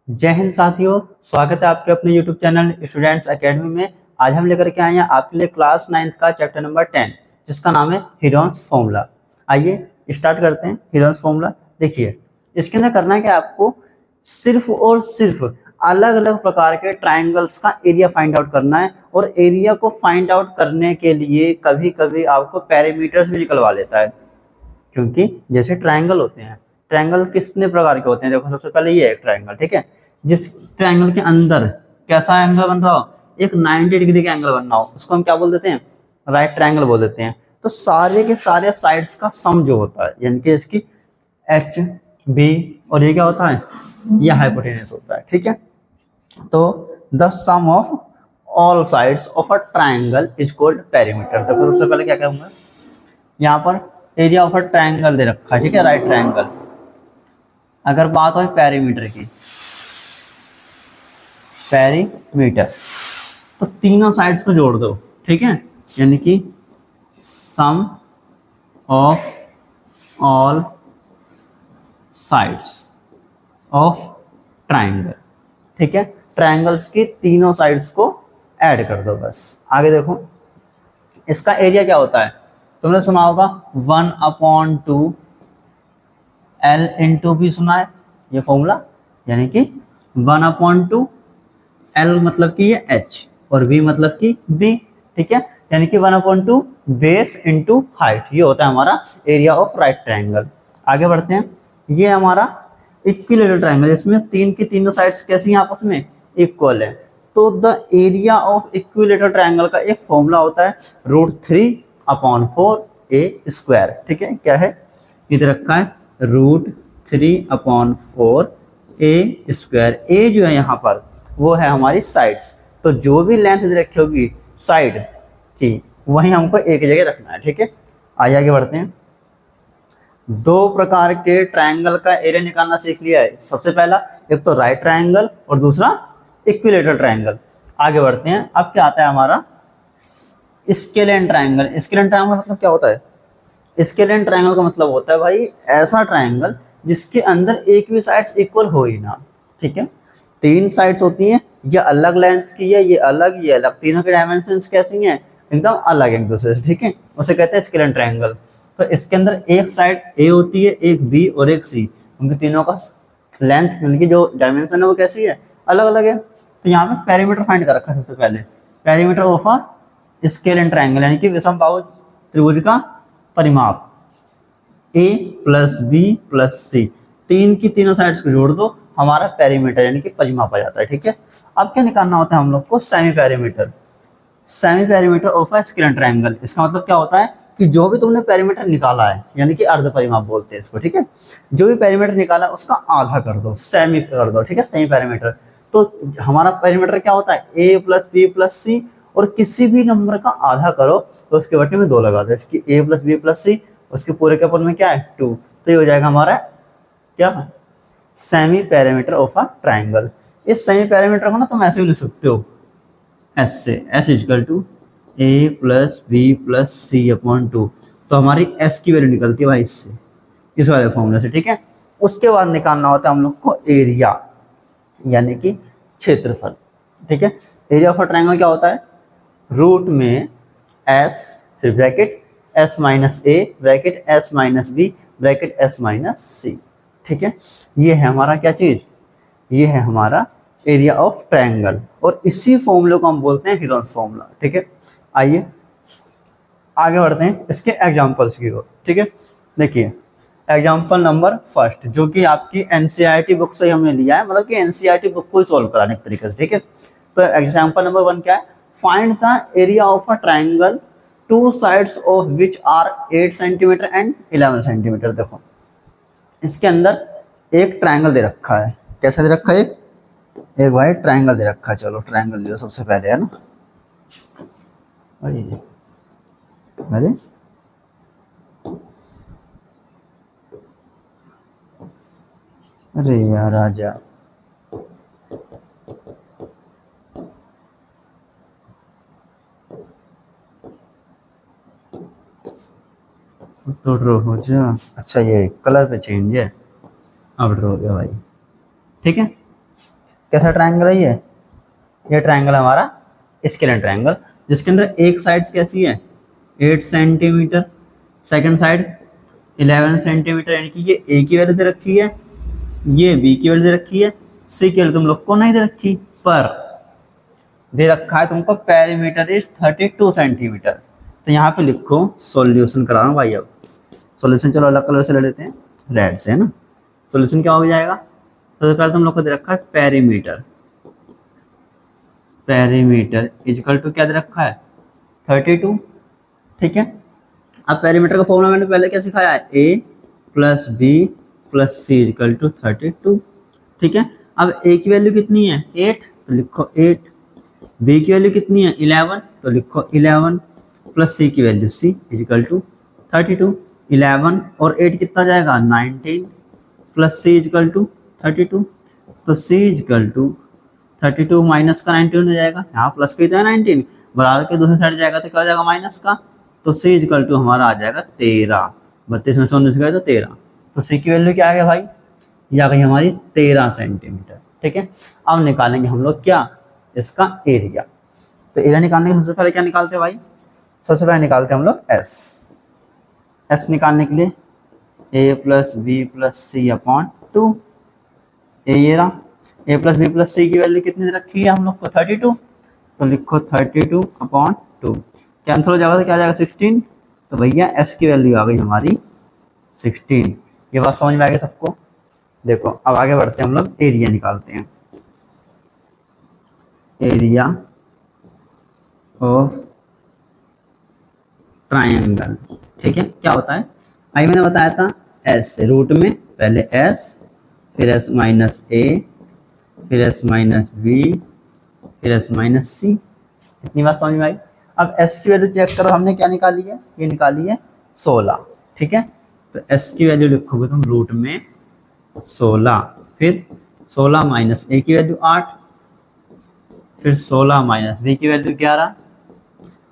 जय हिंद साथियों, स्वागत है आपके अपने YouTube चैनल स्टूडेंट्स एकेडमी में। आज हम लेकर के आए हैं आपके लिए क्लास 9th का चैप्टर नंबर 10 जिसका नाम है हेरोन्स फॉर्मूला। आइए स्टार्ट करते हैं। हेरोन्स फॉर्मूला देखिए, इसके अंदर करना है कि आपको सिर्फ और सिर्फ अलग अलग प्रकार के ट्राइंगल्स का एरिया फाइंड आउट करना है। और एरिया को फाइंड आउट करने के लिए कभी कभी आपको पैरामीटर्स भी निकलवा लेता है, क्योंकि जैसे ट्रायंगल होते हैं, ट्रायंगल कितने प्रकार के होते हैं। देखो, सबसे पहले ये है एक ट्रायंगल, ठीक है। जिस ट्रायंगल के अंदर कैसा एंगल बन रहा हो, एक 90 डिग्री का एंगल बनना हो, उसको हम क्या बोल देते हैं, राइट ट्रायंगल बोल देते हैं। तो सारे के सारे साइड्स का सम जो होता है, यानी कि इसकी एच बी और ये क्या होता है, ये हाइपोटेनस होता है, ठीक है। तो the sum of all sides of a triangle is called perimeter. देखो, सबसे पहले क्या कहूंगा, यहाँ पर एरिया ऑफ अ ट्रायंगल दे रखा है, ठीक है, राइट ट्रायंगल। अगर बात हो पेरीमीटर की, पेरीमीटर तो तीनों साइड्स को जोड़ दो, ठीक है, यानी कि sum of all sides of triangle, ठीक है। ट्रायंगल्स की तीनों साइड्स को ऐड कर दो बस। आगे देखो, इसका एरिया क्या होता है, तुमने सुना होगा 1/2 L इंटू बी, सुना है ये फॉर्मूला, यानी कि 1/2 L मतलब कि ये H और B मतलब कि B, ठीक है। यानी कि 1/2 बेस इंटू हाइट, ये होता है हमारा एरिया ऑफ राइट ट्रायंगल। आगे बढ़ते हैं, ये हमारा इक्विलेटरल ट्रायंगल, इसमें तीन की तीनों साइड्स कैसी हैं, आपस में इक्वल है। तो the area of equilateral triangle का एक फॉर्मूला होता है √3/4 A², ठीक है। क्या है, इधर रखा है √3/4 A²। ए जो है यहाँ पर वो है हमारी साइड्स, तो जो भी लेंथ इधर रखी होगी साइड की, वही हमको एक जगह रखना है, ठीक है। आगे बढ़ते हैं। दो प्रकार के ट्रायंगल का एरिया निकालना सीख लिया है। सबसे पहला एक तो राइट ट्रायंगल और दूसरा इक्विलेटरल ट्रायंगल। आगे बढ़ते हैं, अब क्या आता है हमारा स्केलेन ट्रायंगल। स्केलेन ट्रायंगल मतलब क्या होता है, स्केलेन ट्रायंगल का मतलब होता है भाई ऐसा ट्रायंगल जिसके अंदर एक भी साइड्स इक्वल हो ही ना, ठीक है। तीन साइड्स होती हैं, ये अलग लेंथ की है, ये अलग, ये अलग, तीनों के डायमेंशंस कैसी हैं, एकदम अलग एक दूसरे से, ठीक है। उसे कहते हैं स्केलेन ट्रायंगल। तो इसके अंदर एक साइड ए होती है, एक बी और एक सी, उनके तीनों का लेंथ उनकी जो डायमेंशन है वो कैसी है, अलग अलग है। तो यहाँ पे पेरीमीटर फाइंड कर रखा है सबसे पहले, perimeter of a scalene triangle, यानी कि विषमबाहु त्रिभुज का परिमाप A + B + C, तीन की तीनों साइड्स को जोड़ दो, हमारा पेरीमीटर यानी कि परिमाप आ जाता है, ठीक है। अब क्या निकालना होता है हम लोग को, semi perimeter. Semi perimeter of a scalene triangle, इसका मतलब क्या होता है कि जो भी तुमने पेरीमीटर निकाला है, यानी कि अर्ध परिमाप बोलते हैं इसको, ठीक है। जो भी पेरीमीटर निकाला उसका आधा कर दो, सेमी कर दो, ठीक है, सेमी पेरीमीटर। तो हमारा पेरीमीटर क्या होता है, A + B + C, और किसी भी नंबर का आधा करो तो उसके बटे में 2 लगा दो, इसकी A + B + C, उसके पूरे के ऊपर में क्या है 2, तो ये हो जाएगा हमारा क्या, semi perimeter of a triangle. इस सेमी पेरीमीटर को ना तुम ऐसे भी लिख सकते हो, एस से, S = A + B + C/2। तो हमारी S की वैल्यू निकलती है भाई इससे, इस वाले फॉर्मूले से, ठीक है। उसके बाद निकालना होता है हम लोग को एरिया, यानी कि क्षेत्रफल, ठीक है। एरिया ऑफ अ ट्रायंगल क्या होता है, रूट में S फिर bracket S - A bracket S - B bracket S - C, ठीक है। ये है हमारा क्या चीज, ये है हमारा एरिया ऑफ ट्रायंगल, और इसी फॉर्मूले को हम बोलते हैं हेरोन्स फॉर्मूला, ठीक है। आइए आगे बढ़ते हैं इसके एग्जांपल्स की ओर, ठीक है। देखिए, एग्जांपल नंबर फर्स्ट, जो कि आपकी एनसीईआरटी बुक से हमने लिया है, मतलब कि एनसीईआरटी बुक को ही सॉल्व कराने के तरीके से, ठीक है। तो एग्जांपल नंबर 1 क्या है, find the area of a triangle two sides of which are 8 centimetre and 11 centimetre. देखो, इसके अंदर एक ट्रायंगल दे रखा है, कैसा दे रखा है, एक भाई ट्रायंगल दे रखा है। चलो ट्रायंगल दे सबसे पहले, है ना। अरे अरे यार आजा, तो ड्रॉ हो जा। अच्छा, ये कलर पे चेंज है, अब ड्रॉ हो गया भाई, ठीक है। कैसा ट्रायंगल है ये ट्रायंगल हमारा स्केलेन ट्रायंगल, जिसके अंदर एक साइड कैसी है 8 सेंटीमीटर, सेकंड साइड 11 सेंटीमीटर, यानी कि ये ए की वैल्यू दे रखी है, ये बी की वैल्यू दे रखी है, सी की वैल्यू तुम लोग को नहीं दे रखी, पर दे रखा है तुमको पेरीमीटर इज 32 सेंटीमीटर। तो यहाँ पे लिखो सॉल्यूशन करा रहा हूँ भाई। अब सॉल्यूशन चलो अलग कलर से ले लेते हैं, रेड से, है ना। सॉल्यूशन क्या हो जाएगा, सबसे पहले तुम लोग को दे रखा है पेरीमीटर, पेरीमीटर इजकल टू क्या दे रखा है 32, ठीक है। अब पेरीमीटर का फॉर्मूला मैंने पहले क्या सिखाया है, a plus B plus C is equal to 32, ठीक है। अब a की वैल्यू कितनी है 8, तो लिखो 8, b की वैल्यू कितनी है 11, तो लिखो 11, प्लस c की वैल्यू c इजकल टू 32, 11 और 8 कितना जाएगा 19, प्लस c इजकल टू 32, तो c इजकल टू 32 माइनस का 19 हो जाएगा, यहाँ प्लस का तो है 19, बराबर के दूसरी साइड जाएगा तो क्या हो जाएगा माइनस का, तो c इजकल टू हमारा आ जाएगा 13, 32 में से 19 गए तो 13, तो c की वैल्यू क्या आ गया भाई, ये आ गई हमारी 13 सेंटीमीटर, ठीक है। अब निकालेंगे हम लोग क्या, इसका एरिया। तो एरिया निकालने के सबसे पहले क्या निकालते हैं भाई, सबसे पहले निकालते हैं हम लोग एस निकालने के लिए a plus B plus C upon 2, ये रहा a plus B plus C की वैल्यू कितनी रखी है हम लोग को 32, तो लिखो 32 अपॉन 2, कैंसिल हो जाएगा तो क्या आ जाएगा 16, तो भैया s की वैल्यू आ गई हमारी 16। ये बात समझ में आ गई सबको। देखो अब आगे बढ़ते हैं हम लोग, एरिया निकालते हैं, एरिया ऑफ ट्रायंगल, ठीक है। क्या होता है, आई मैंने बताया था एस से, रूट में पहले एस, फिर एस माइनस ए, फिर एस माइनस बी, फिर एस माइनस सी, इतनी बात समझ में आई। अब एस की वैल्यू चेक करो, हमने क्या निकाली है, ये निकाली है 16, ठीक है। तो एस की वैल्यू लिखोगे तुम रूट में 16, फिर 16 माइनस ए की वैल्यू 8, फिर 16 माइनस बी की वैल्यू 11,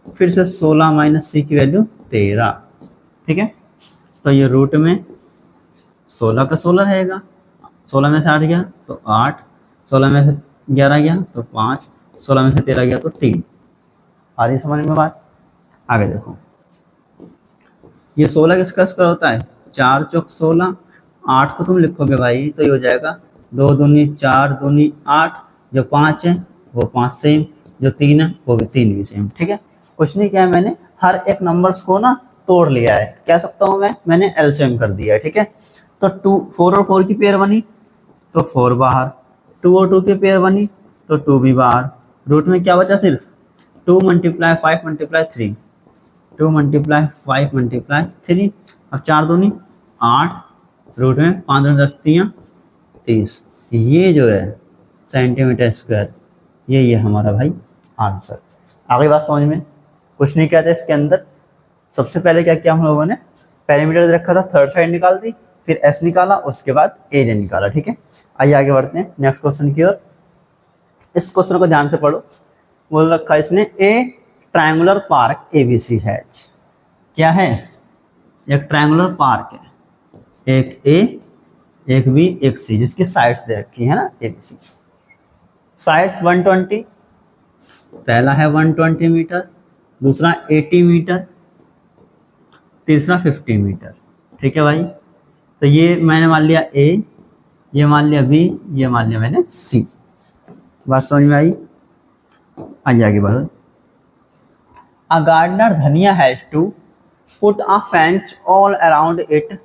फिर से 16 माइनस सी की वैल्यू 13, ठीक है। तो ये रूट में 16 का 16 रहेगा, 16 में से 8 गया तो 8, 16 में से 11 गया तो 5, 16 में से 13 गया तो 3। आ रही समझ में बात। आगे देखो, ये 16 किसका स्क्वायर होता है, 4 चौक 16, 8 को तुम लिखोगे भाई तो ये हो जाएगा 2 दूनी 4 दूनी 8, जो 5 है वो 5 सेम, जो 3 है वो भी 3 भी सेम, ठीक है। कुछ नहीं किया मैंने, हर एक नंबर्स को ना तोड़ लिया है, कह सकता हूँ मैंने एलसीएम कर दिया है, ठीक है। तो 4 और 4 की पेयर बनी तो 4 बाहर, 2 और 2 की पेयर बनी तो 2 भी बाहर, रूट में क्या बचा सिर्फ 2 × 5 × 3, 2 × 5 × 3, अब 4 दूनी 8, रूट में 5 दूनी 10 3 30, ये जो है सेंटीमीटर स्क्वायर, ये हमारा भाई आंसर। आगे बात समझ में, कुछ नहीं कहते इसके अंदर। सबसे पहले क्या किया हम लोगों ने, पेरीमीटर रखा था, थर्ड साइड निकाल दी, फिर एस निकाला, उसके बाद एरिया निकाला, ठीक है। आइए आगे बढ़ते हैं नेक्स्ट क्वेश्चन की ओर। इस क्वेश्चन को ध्यान से पढ़ो। बोल रखा है इसने, ए ट्रायंगुलर पार्क ABC हैज, क्या है, एक ट्रायंगुलर पार्क है, एक ए, एक बी, एक सी, जिसकी साइड्स दे रखी है ना ABC। साइड्स 120, पहला है 120 मीटर, दूसरा 80 मीटर, तीसरा 50 मीटर, ठीक है भाई। तो ये मैंने मान लिया ए, ये मान लिया बी, ये मान लिया मैंने सी। बात समझ में आई। आइए आगे बढ़ो। A gardener Dhania has to put a fence all around it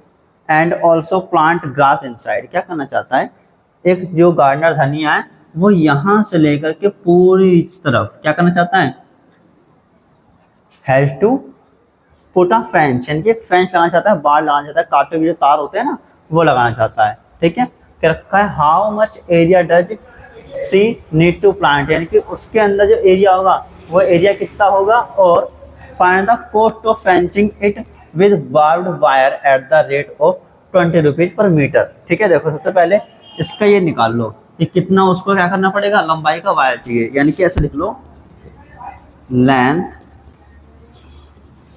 and also plant grass inside. क्या करना चाहता है, एक जो गार्डनर धनिया है वो यहाँ से लेकर के पूरी तरफ क्या करना चाहता है, has to put a fence, यानी कि एक फेंस लगाना चाहता है, बाड़ लगाना चाहता है, कांटे के जो तार होते हैं ना वो लगाना चाहता है, ठीक है। क्या रखा है, how much area does she need to plant, यानी कि उसके अंदर जो एरिया होगा वो एरिया कितना होगा, और find the cost of fencing it with barbed wire at the rate of 20 rupees per metre, ठीक है। देखो सबसे पहले इसका ये निकाल लो कि कितना उसको क्या करना पड़ेगा, लंबाई का वायर चाहिए, यानी कि ऐसे लिख लो, लेंथ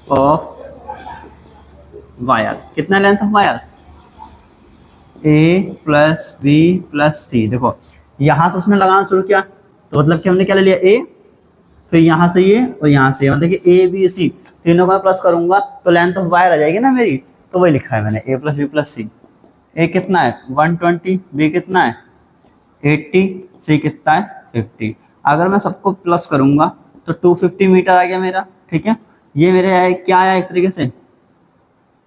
ऑफ वायर, कितना length of wire, a plus B plus c. देखो यहाँ से उसने लगाना शुरू किया, तो मतलब कि हमने क्या ले लिया, ए, फिर यहाँ से ये और यहाँ से, मतलब कि ए बी सी तीनों का प्लस करूंगा तो लेंथ ऑफ वायर आ जाएगी ना मेरी, तो वही लिखा है मैंने, ए प्लस बी प्लस सी। ए कितना है 120, बी कितना है 80, सी कितना है 50। अगर मैं सबको प्लस करूंगा तो 250 मीटर आ गया मेरा, ठीक है। ये मेरे आए क्या आया, एक तरीके से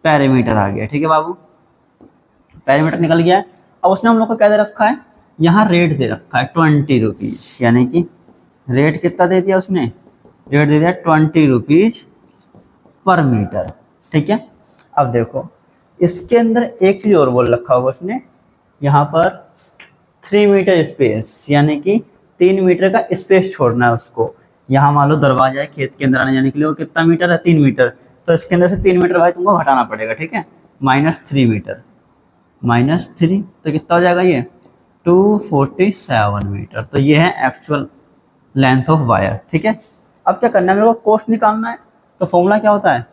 पैरामीटर आ गया, ठीक है बाबू, पैरामीटर निकल गया है। अब उसने हम लोग को क्या दे रखा है, यहाँ रेट दे रखा है 20 रुपीज़, यानी कि रेट कितना दे दिया उसने, रेट दे दिया 20 रुपीज़ पर मीटर, ठीक है। अब देखो इसके अंदर एक चीज़ और बोल रखा होगा उसने, यहाँ पर 3 मीटर स्पेस, यानी कि 3 मीटर का स्पेस छोड़ना है उसको। यहाँ मान लो दरवाजा है खेत के अंदर आने जाने के लिए, वो कितना मीटर है 3 मीटर, तो इसके अंदर से 3 मीटर भाई तुमको घटाना पड़ेगा, ठीक है। -3 मीटर, -3 तो कितना हो जाएगा ये 247 मीटर। तो ये है एक्चुअल लेंथ ऑफ वायर, ठीक है। अब क्या करना है, मेरे को कॉस्ट निकालना है, तो फॉर्मूला क्या होता है,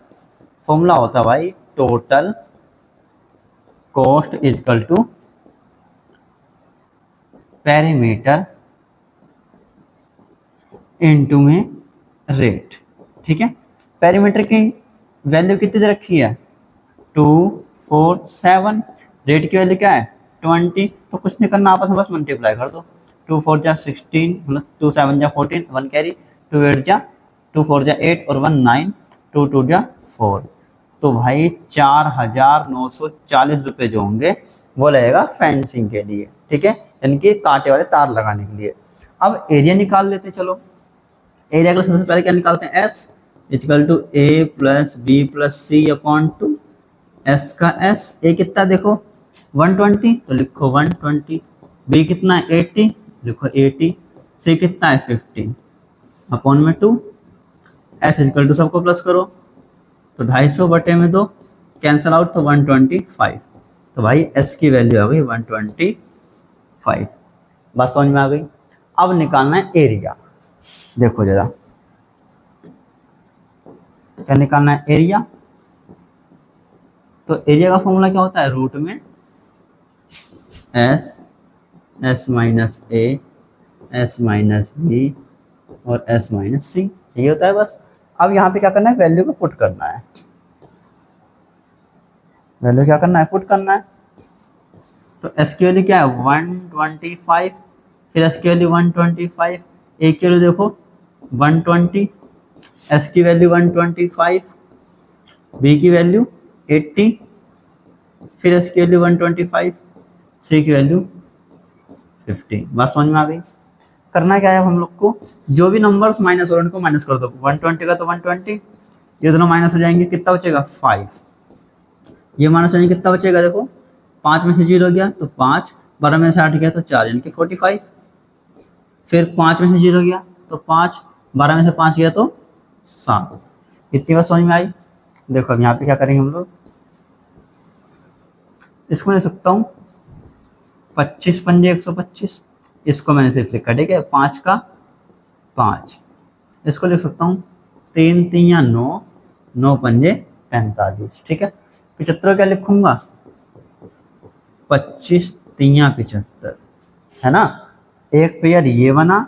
फॉर्मूला होता है भाई total cost equal to perimeter into में रेट, ठीक है। पेरीमीटर की वैल्यू कितनी दे रखी है 247, रेट की वैल्यू क्या है 20, तो कुछ नहीं करना, आपस में बस मल्टीप्लाई कर दो, 2 4 जा 16, मतलब 2 7 जा 14, 1 कैरी, 2 8 जा 2 4 जा 8 और 1 9, 2 2 जा 4, तो भाई 4940 रुपये जो होंगे वो लगेगा फेंसिंग के लिए, ठीक है, यानी कि कांटे वाले तार लगाने के लिए। अब एरिया निकाल लेते हैं, चलो एरिया के लिए सबसे पहले क्या निकालते हैं, S equal to A plus B plus C upon 2, S का एस, ए कितना देखो 120 तो लिखो 120, बी कितना है 80 लिखो 80, सी कितना है 50 अपॉन में 2, एस इक्वल टू सबको प्लस करो तो 250 बटे में 2 कैंसल आउट तो 125, तो भाई एस की वैल्यू आ गई 125, बात समझ में आ गई। अब निकालना है एरिया, देखो जरा क्या निकालना है एरिया, तो एरिया का फॉर्मूला क्या होता है, रूट में एस, एस माइनस ए, एस माइनस बी और एस माइनस सी, ये होता है बस। अब यहाँ पे क्या करना है, वैल्यू को पुट करना है, वैल्यू क्या करना है, पुट करना है, तो एस की वैल्यू क्या है 125, फिर एस की वैल्यू 125, ए की वैल्यू देखो 120, एस की वैल्यू 125, बी की वैल्यू 80, फिर एस की वैल्यू 125, सी की वैल्यू 50, बात समझ में आ गई। करना क्या है हम लोग को, जो भी नंबर्स माइनस हो रहे हैं उनको माइनस कर दो, 120 का तो 120, ये दोनों माइनस हो जाएंगे, कितना बचेगा 5, ये माइनस हो जाएंगे, कितना बचेगा देखो 5 में से 0 गया तो 5, 12 में से 8 गया तो 4 यानी कि 45, फिर 5 में से 0 गया तो 5, 12 में से 5 गया तो 7, इतनी बात समझ में आई। देखो अब यहाँ पे क्या करेंगे हम लोग, इसको ले सकता हूँ 25 पंजे 125, इसको मैंने सिर्फ लिखा, ठीक है 5 का 5, इसको लिख सकता हूँ 3 3 9, 9 पंजे 45, ठीक है। 75 क्या लिखूंगा 25 3 75, है ना, एक पेयर ये बना,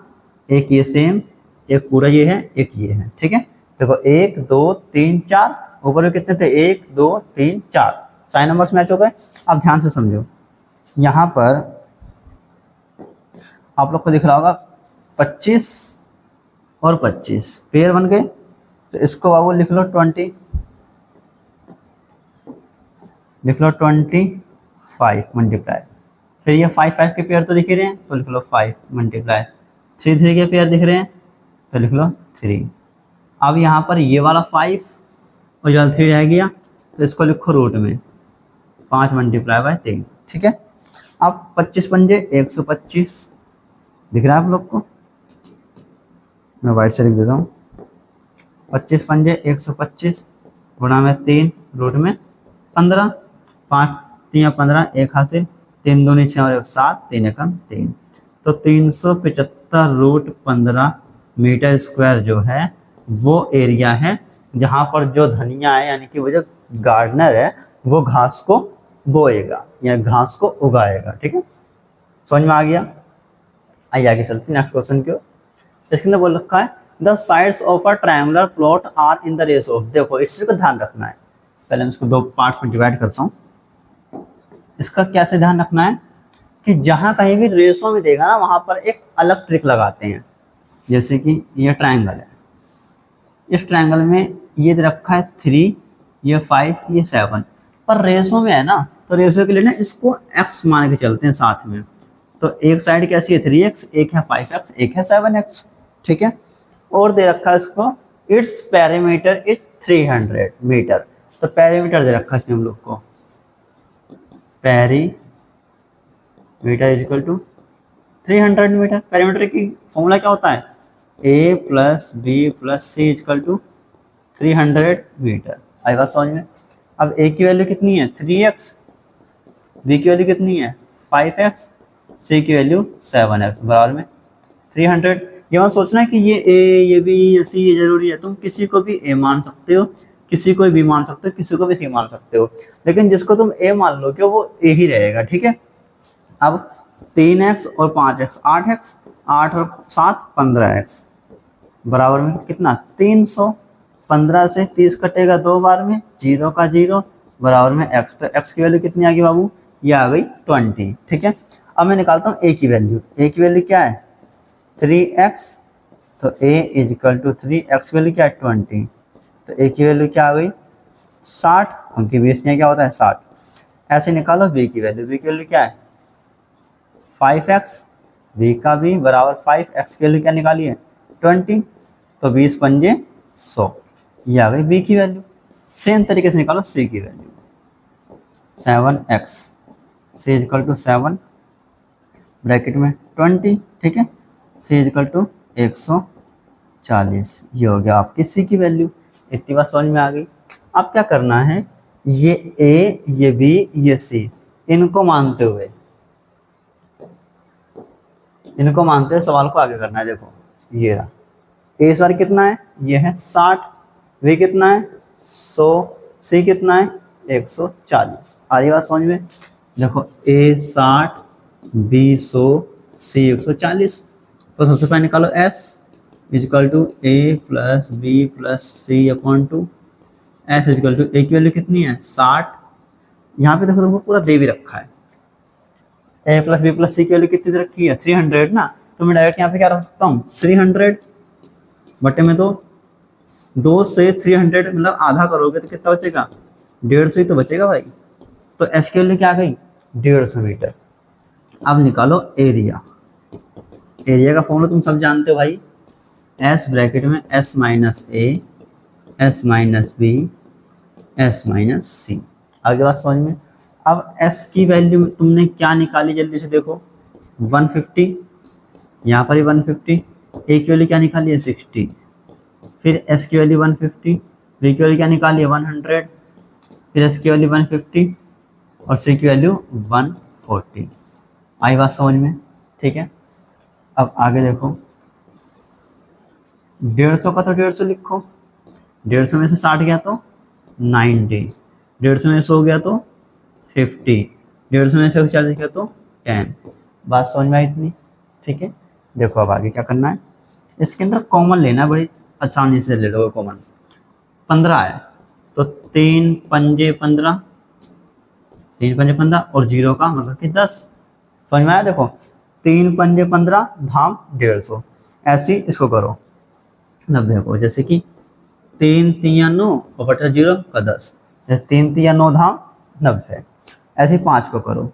एक ये सेम, एक पूरा ये है, एक ये है, ठीक है। देखो 1 2 3 4, ऊपर में कितने थे 1 2 3 4, सारे नंबर्स मैच हो गए। अब ध्यान से समझो, यहाँ पर आप लोग को दिख रहा होगा 25 और 25 पेयर बन गए, तो इसको बाबू लिख लो 20, लिख लो 25 मल्टीप्लाई, फिर ये 5 5 के पेयर तो दिख रहे हैं तो लिख लो 5 मल्टीप्लाई, 3 3 के पेयर दिख रहे हैं तो लिख लो 3। अब यहाँ पर ये वाला 5 और ये वाला 3 रह गया, तो इसको लिखो रूट में 5 मल्टीप्लाई बाय 3, ठीक है। अब 25 पंजे 125 दिख रहा है आप लोग को, मैं वाइट से लिख देता हूँ, 25 पंजे 125 गुणा में 3 रूट में 15, 5 3 15, 1 हासिल, 3 दूनी 6 और 1 7, 3 एकम 3, तो 375 रूट 15 मीटर स्क्वायर जो है वो एरिया है, जहाँ पर जो धनिया है यानी कि वो जो गार्डनर है वो घास को बोएगा या घास को उगाएगा, ठीक है, समझ में आ गया। आइए आगे चलते हैं नेक्स्ट क्वेश्चन की ओर। इसके अंदर बोल रखा है the sides of a triangular plot are in the ratio of, देखो इस चीज को ध्यान रखना है। पहले मैं इसको दो पार्ट्स में डिवाइड करता हूँ। इसका कैसे ध्यान रखना है कि जहाँ कहीं भी रेशो में देगा ना वहाँ पर एक अलग ट्रिक लगाते हैं। जैसे कि ये ट्रायंगल है, इस ट्रायंगल में ये दे रखा है 3, ये 5, ये 7, पर रेशो में है ना, तो रेशो के लिए ना इसको x मान के चलते हैं साथ में। तो एक साइड कैसी है 3x, एक है 5x, एक है 7x, ठीक है। और दे रखा है इसको इट्स पेरीमीटर इज 300 मीटर। तो पेरीमीटर दे रखा है इसमें हम लोग को, perimeter is equal to 300 metre. Perimeter की फॉर्मूला क्या होता है, a plus B plus C is equal to 300 metre. आई बात समझ में। अब a की वैल्यू कितनी है 3x, b की वैल्यू कितनी है 5x, c की वैल्यू 7x बराबर में 300। ये मत सोचना है कि ये a ये b ये c ये जरूरी है, तुम किसी को भी a मान सकते हो, किसी को भी मान सकते हो, किसी को भी c मान सकते हो, लेकिन जिसको तुम a मान लोगे वो a ही रहेगा, ठीक है। अब 3x और 5x 8x, 8 और 7 15x बराबर में कितना 300। 15 से 30 कटेगा 2 बार में, 0 का 0 बराबर में x। तो x की वैल्यू कितनी आ गई बाबू, ये आ गई 20, ठीक है। अब मैं निकालता हूँ a की वैल्यू। a की वैल्यू क्या है 3x, तो a is equal to 3x की वैल्यू क्या है 20, तो a की वैल्यू क्या आ गई 60, उनके बीच में क्या होता है 60। ऐसे निकालो b की वैल्यू, b की वैल्यू क्या है 5x, b का भी बराबर 5x की वैल्यू क्या निकाली है 20, तो 20 पंजे 100, ये आ गई b की वैल्यू। सेम तरीके से निकालो c की वैल्यू, 7x, c equal to 7 bracket में 20, ठीक है, c इजकल टू 140, ये हो गया आपकी c की वैल्यू। इतनी बात समझ में आ गई। अब क्या करना है, ये a ये b ये c इनको मानते हुए सवाल को आगे करना है। देखो ये रहा a इस बार कितना है, ये है 60, v कितना है 100, c कितना है 140। आ रही बात समझ में। देखो a 60, b 100, c 140। तो सबसे पहले निकालो s is equal to a plus B plus C upon 2। s is equal to a की वैल्यू कितनी है 60, यहाँ पे देखो तुमको पूरा दे भी रखा है, a plus B plus C की वैल्यू कितनी दे रखी है 300 ना, तो मैं डायरेक्ट यहाँ पे क्या रख सकता हूँ 300 बटे में 2 से 300 मतलब आधा करोगे तो कितना बचेगा 150 ही तो बचेगा भाई। तो s की वैल्यू क्या आ गई 150 मीटर। अब निकालो एरिया। एरिया का फॉर्मूला तुम सब जानते हो भाई, s ब्रैकेट में s minus a, s minus b, s minus c. आगे बात समझ में। अब s की वैल्यू तुमने क्या निकाली जल्दी से देखो 150, यहाँ पर ही 150, a की वैल्यू क्या निकाली है 60, फिर s की वैल्यू 150, b की वैल्यू क्या निकाली है 100, फिर s की वैल्यू 150 और c की वैल्यू 140। आई बात समझ में, ठीक है। अब आगे देखो 150 का तो 150 लिखो, 150 में से 60 गया तो 90, 150 में से 100 गया तो 50, 150 में से 140 गया तो 10। बात समझ में आई इतनी, ठीक है। देखो अब आगे क्या करना है, इसके अंदर कॉमन लेना है, बड़ी आसानी से ले लो कॉमन। 15 है तो 3 पंजे 15, 3 पंजे 15 और 0 का मतलब कि 10। समझ में आया। देखो 3 पंजे 15 धाम 150, ऐसे इसको करो 90 को, जैसे कि 3 तिया 9 और बटा 0 का 10, जैसे 3 तिया 9 धाम 90। ऐसे 5 को करो,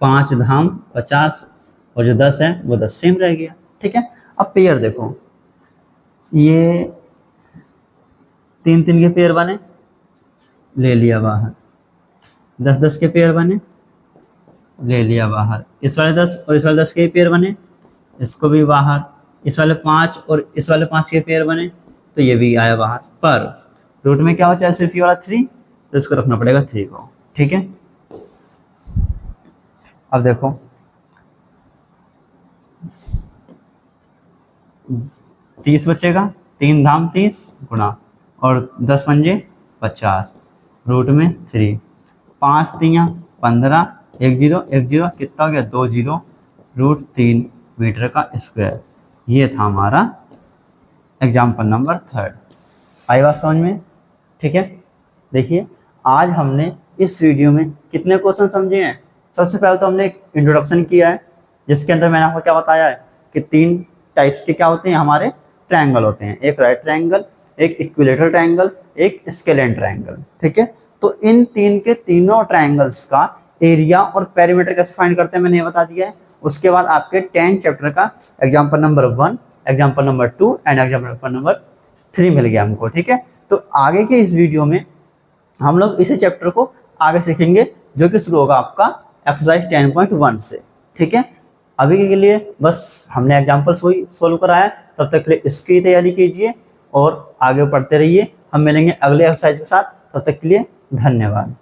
5 धाम 50 और जो 10 है वो 10 सेम रह गया, ठीक है। अब पेयर देखो, ये 3 3 के पेयर बने ले लिया बाहर, 10 10 के पेयर बने ले लिया बाहर, इस वाले 10 और इस वाले 10 के पेयर बने इसको भी बाहर, इस वाले 5 और इस वाले 5 के पेयर बने तो ये भी आया बाहर। पर रूट में क्या होता है सिर्फ ये वाला 3, तो इसको रखना पड़ेगा 3 को, ठीक है। अब देखो 30 बचेगा, 3 धाम 30 गुणा और 10 पंजे 50, रूट में 3, 5 तियाँ 15, 1 0 1 0 कितना हो गया 2 0, रूट 3 मीटर का स्क्वायर। ये था हमारा एग्जाम्पल नंबर 3। आई बात समझ में? ठीक है, देखिए आज हमने इस वीडियो में कितने क्वेश्चन समझे हैं। सबसे पहले तो हमने एक इंट्रोडक्शन किया है, जिसके अंदर मैंने आपको क्या बताया है कि 3 टाइप्स के क्या होते हैं हमारे ट्रायंगल होते हैं, एक राइट ट्रायंगल, एक इक्विलेटरल ट्रायंगल, एक स्केलेन ट्रायंगल। ठीक है, तो इन के तीनों ट्रायंगल्स का एरिया और पेरीमीटर कैसे फाइंड करते हैं मैंने ये बता दिया है। उसके बाद आपके 10 चैप्टर का example number 1, example number 2 and example number 3 मिल गया हमको। ठीक है, तो आगे के इस वीडियो में हम लोग इसी चैप्टर को आगे सीखेंगे, जो कि शुरू होगा आपका एक्सरसाइज 10.1 से। ठीक है, अभी के लिए बस हमने एग्जाम्पल्स वही सोल्व कराया, तब तक के लिए इसकी तैयारी कीजिए और आगे पढ़ते रहिए। हम मिलेंगे अगले एक्सरसाइज के साथ, तब तक के लिए धन्यवाद।